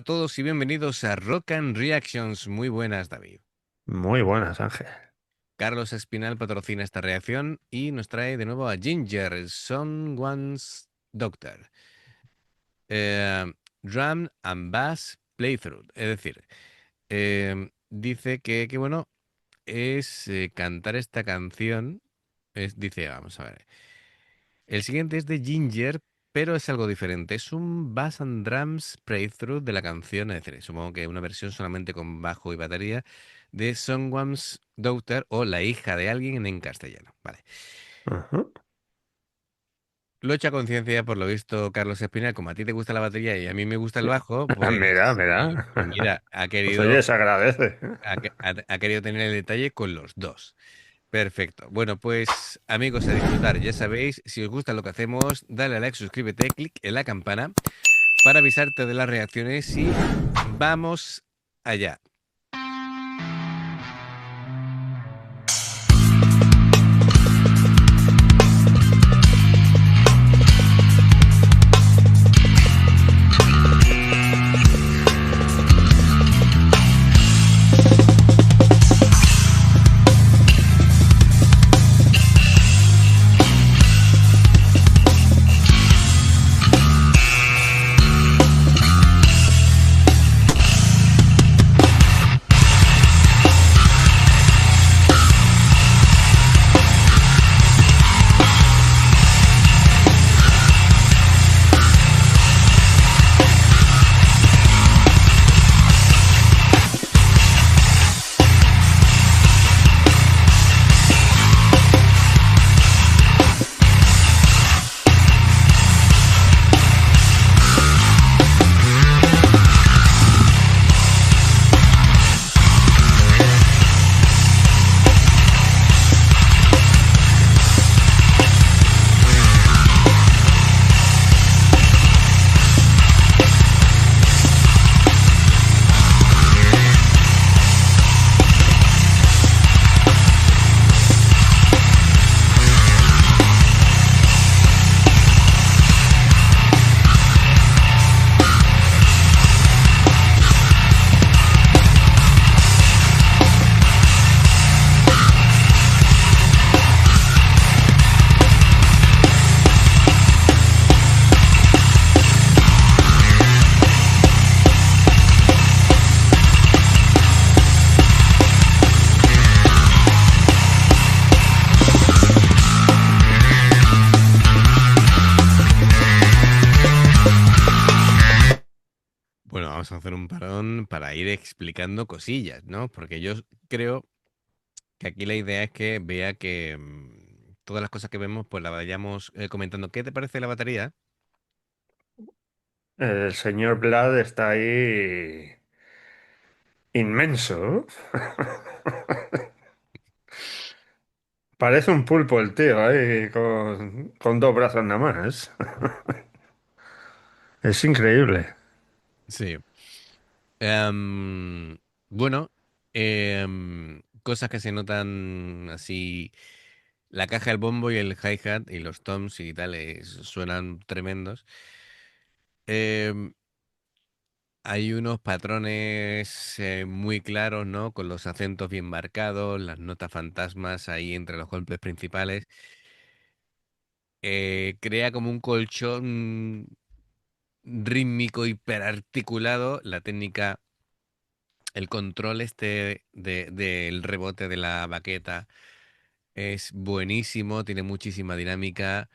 todos y bienvenidos a Rock and Reactions. Muy buenas, David. Muy buenas, Ángel. Carlos Espinal patrocina esta reacción y nos trae de nuevo a Ginger, Someone's Doctor. Eh, Drum and Bass Playthrough. Es decir, dice que bueno, es cantar esta canción. Dice, vamos a ver. El siguiente es de Ginger, pero es algo diferente. Es un Bass and Drums Playthrough de la canción, es decir, supongo que una versión solamente con bajo y batería de Someone's Daughter o La hija de alguien en castellano. Vale. Ujú. Lo he hecho a conciencia, por lo visto, Carlos Espinal, como a ti te gusta la batería y a mí me gusta el bajo, Mira, pues, pues mira. mira, Pues oye, se agradece. ha querido tener el detalle con los dos. Perfecto. Bueno, pues amigos, a disfrutar. Ya sabéis, si os gusta lo que hacemos, dale a like, suscríbete, clic en la campana para avisarte de las reacciones y vamos allá. Bueno, vamos a hacer un parón para ir explicando cosillas, ¿no? Porque yo creo que aquí la idea es que vea que todas las cosas que vemos, pues las vayamos comentando. ¿Qué te parece la batería? El señor Vlad está ahí inmenso. Parece un pulpo el tío ahí con dos brazos nada más. Es increíble. Sí. Em, bueno, cosas que se notan así. La caja del bombo y el hi-hat y los toms y tal suenan tremendos. Em, Hay unos patrones muy claros, ¿no? Con los acentos bien marcados, las notas fantasmas ahí entre los golpes principales. Crea como un colchón rítmico hiperarticulado. La técnica, el control del rebote de la baqueta es buenísimo, tiene muchísima dinámica.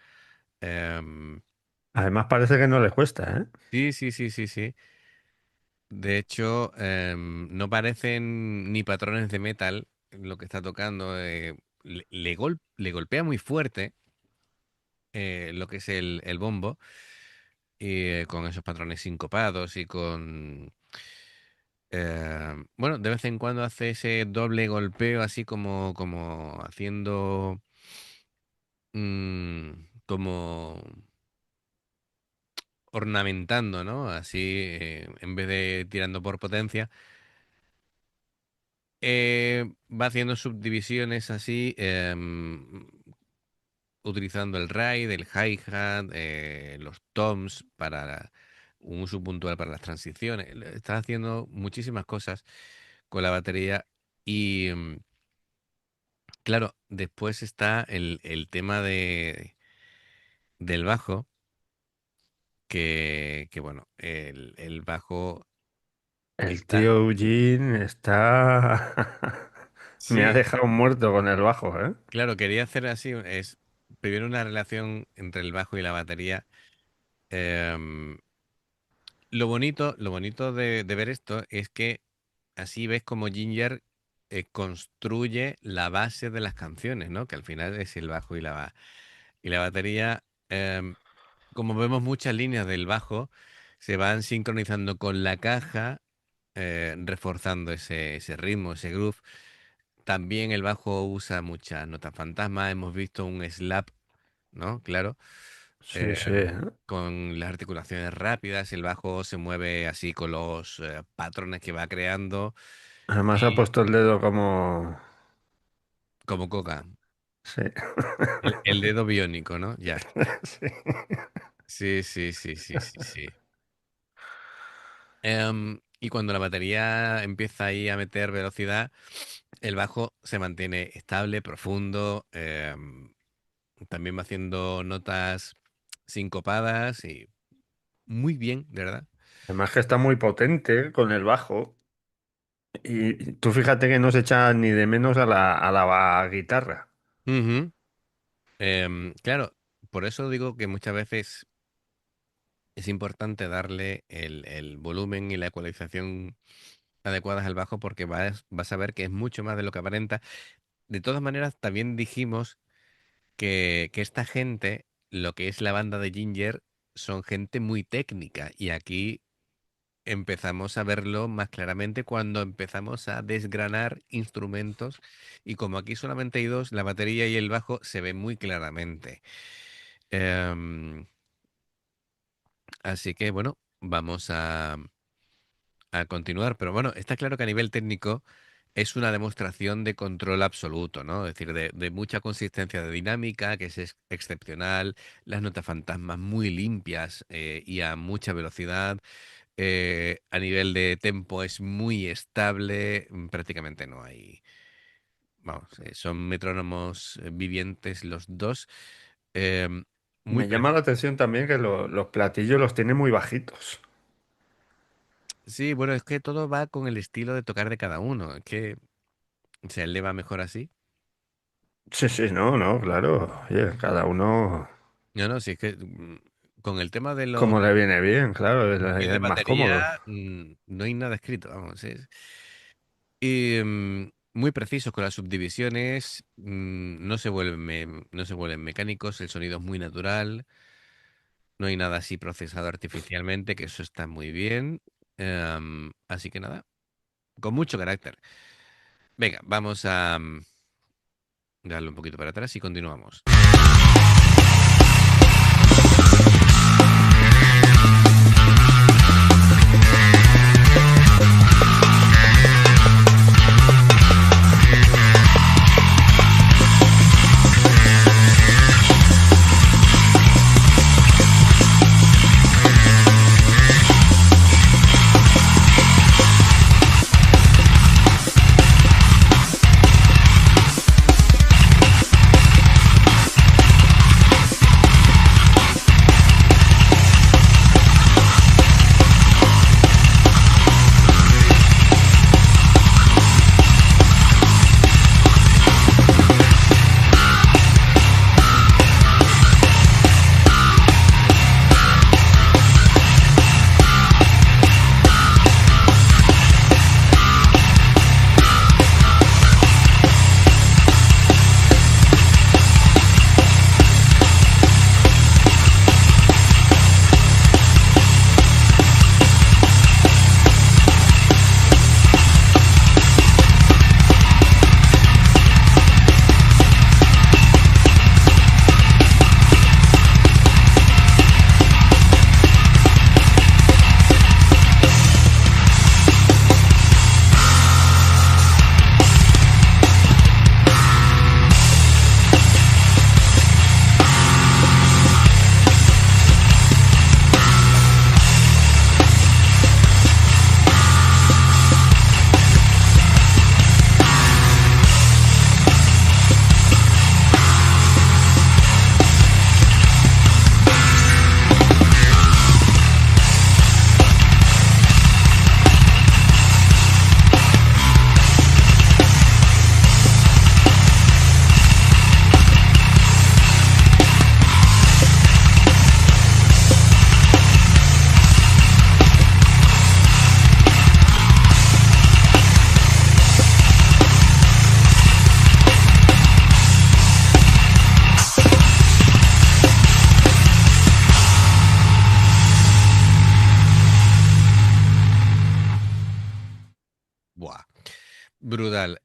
Em, Además parece que no le cuesta, ¿eh? sí, sí, sí, sí, sí. De hecho, no parecen ni patrones de metal lo que está tocando. Le golpea muy fuerte lo que es el bombo, y con esos patrones sincopados y con... bueno, de vez en cuando hace ese doble golpeo así como haciendo... como ornamentando, ¿no? Así, en vez de tirando por potencia. Va haciendo subdivisiones así, utilizando el ride, el hi-hat, los toms para un uso puntual para las transiciones. Está haciendo muchísimas cosas con la batería y, claro, después está el tema del bajo, que bueno, el bajo El está... tío Eugene está... Me ha Sí, dejado muerto con el bajo, ¿eh? claro, quería hacer así, es primero una relación entre el bajo y la batería. Em, lo bonito de ver esto es que así ves como Ginger construye la base de las canciones, ¿no? Que al final es el bajo y la batería. Como vemos muchas líneas del bajo, se van sincronizando con la caja, reforzando ese ritmo, ese groove. También el bajo usa muchas notas fantasmas. Hemos visto un slap, ¿no? Claro. Sí, eh, sí. con las articulaciones rápidas, el bajo se mueve así con los patrones que va creando, Además ha y puesto el dedo como... como coca. Sí. El dedo biónico, ¿no? Ya. Sí. Sí, sí, sí, sí, sí, sí. Y cuando la batería empieza ahí a meter velocidad, el bajo se mantiene estable, profundo, también va haciendo notas sincopadas y muy bien, de verdad. Además que está muy potente con el bajo. Y tú fíjate que no se echa ni de menos a la guitarra. Ujú. Claro, por eso digo que muchas veces es importante darle el volumen y la ecualización adecuadas al bajo porque vas a ver que es mucho más de lo que aparenta. De todas maneras, también dijimos que esta gente, lo que es la banda de Ginger, son gente muy técnica y aquí empezamos a verlo más claramente cuando empezamos a desgranar instrumentos y como aquí solamente hay dos, la batería y el bajo se ven muy claramente. Em, Así que bueno, vamos a continuar, pero bueno, está claro que a nivel técnico es una demostración de control absoluto, ¿no? Es decir, de mucha consistencia de dinámica, que es excepcional, las notas fantasmas muy limpias y a mucha velocidad. A nivel de tempo es muy estable, prácticamente no hay, vamos, son metrónomos vivientes los dos. em, Muy Me llama la precisos. atención también que los platillos los tiene muy bajitos. Sí, bueno, es que todo va con el estilo de tocar de cada uno. Es que se le va mejor así. Sí, sí, no, no, claro. Oye, cada uno No, no, sí, es que con el tema de los como le viene bien, claro, perfil de es más batería, cómodo. no hay nada escrito, vamos. Y muy precisos con las subdivisiones, no se vuelven mecánicos, el sonido es muy natural, no hay nada así procesado artificialmente, que eso está muy bien. Así que nada, con mucho carácter. Venga, vamos a darle un poquito para atrás y continuamos. Buah, brutal.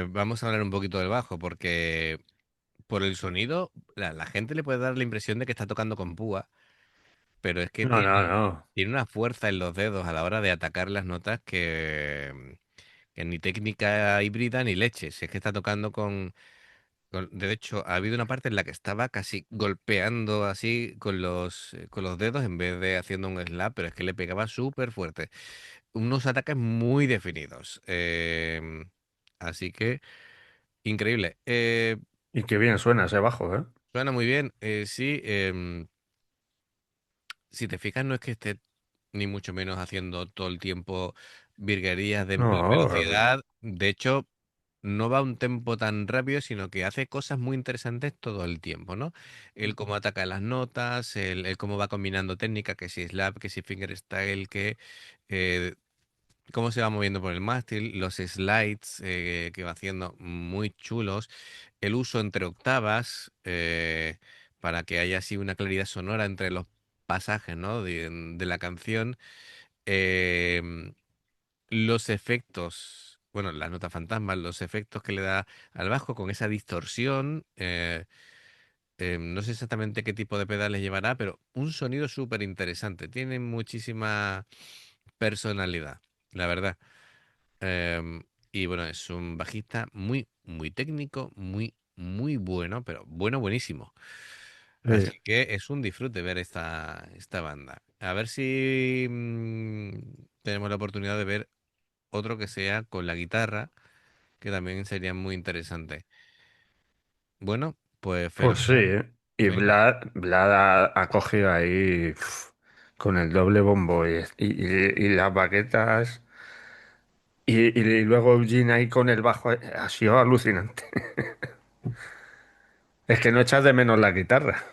Vamos a hablar un poquito del bajo, porque por el sonido, la gente le puede dar la impresión de que está tocando con púa, pero es que No, no, tiene, no. tiene una fuerza en los dedos a la hora de atacar las notas que ni técnica híbrida ni leche. Si es que está tocando de hecho, ha habido una parte en la que estaba casi golpeando así con los dedos en vez de haciendo un slap, pero es que le pegaba súper fuerte. Unos ataques muy definidos. Así que, increíble. Y qué bien suena ese bajo, ¿eh? Suena muy bien. Sí, si te fijas, no es que esté ni mucho menos haciendo todo el tiempo virguerías de en plan No, velocidad. De hecho, no va a un tempo tan rápido, sino que hace cosas muy interesantes todo el tiempo, ¿no? El cómo ataca las notas, el cómo va combinando técnicas, que si slap, que si fingerstyle, que eh, cómo se va moviendo por el mástil, los slides que va haciendo muy chulos, el uso entre octavas para que haya así una claridad sonora entre los pasajes, ¿no? de la canción. em, los efectos, bueno, las notas fantasmas, los efectos que le da al bajo con esa distorsión. No sé exactamente qué tipo de pedales llevará, pero un sonido súper interesante. Tiene muchísima personalidad, la verdad. Y bueno, es un bajista muy, muy técnico, muy, muy bueno, pero bueno, buenísimo. sí. Así que es un disfrute ver esta banda. A ver si tenemos la oportunidad de ver otro que sea con la guitarra, que también sería muy interesante. Bueno, pues Pues sí, fenomenal. ¿eh? Y Venga. Vlad ha cogido ahí con el doble bombo y las baquetas y luego Eugene ahí con el bajo, ha sido alucinante. Es que no echas de menos la guitarra.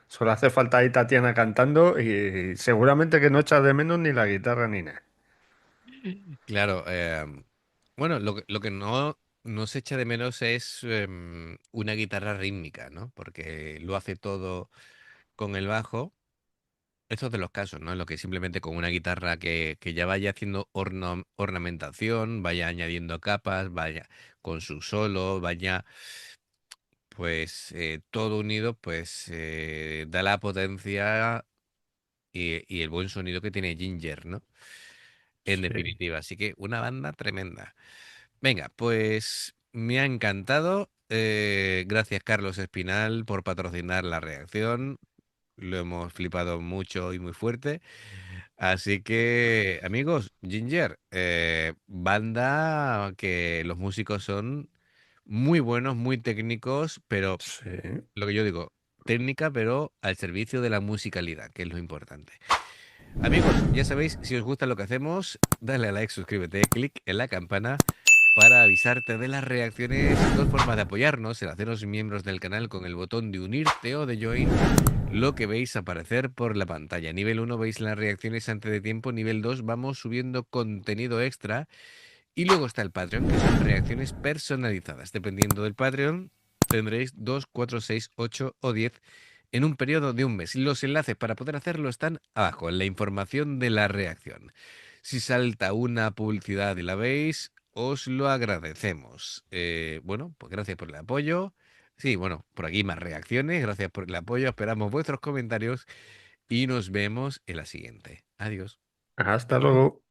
Solo hace falta ahí Tatiana cantando y seguramente que no echas de menos ni la guitarra ni nada. Claro, bueno, lo que no se echa de menos es una guitarra rítmica, ¿no? Porque lo hace todo con el bajo. Esto es de los casos, ¿no? En lo que simplemente con una guitarra que ya vaya haciendo ornamentación, vaya añadiendo capas, vaya con su solo, vaya, pues todo unido, pues da la potencia y el buen sonido que tiene Ginger, ¿no? En Sí. definitiva, así que una banda tremenda. Venga, pues me ha encantado. Gracias, Carlos Espinal, por patrocinar la reacción. Lo hemos flipado mucho y muy fuerte. Así que, amigos, Ginger, banda que los músicos son muy buenos, muy técnicos, pero Sí. lo que yo digo, técnica, pero al servicio de la musicalidad, que es lo importante. Amigos, ya sabéis, si os gusta lo que hacemos, dale a like, suscríbete, clic en la campana para avisarte de las reacciones. Dos formas de apoyarnos: el haceros miembros del canal con el botón de unirte o de join, lo que veis aparecer por la pantalla. Nivel uno veis las reacciones antes de tiempo, nivel 2 vamos subiendo contenido extra y luego está el Patreon, que son reacciones personalizadas. Dependiendo del Patreon, tendréis 2, 4, 6, 8 o 10 en un periodo de un mes. Los enlaces para poder hacerlo están abajo, en la información de la reacción. Si salta una publicidad y la veis, os lo agradecemos. Bueno, pues gracias por el apoyo. Sí, bueno, por aquí más reacciones. Gracias por el apoyo. Esperamos vuestros comentarios y nos vemos en la siguiente. Adiós. Hasta luego.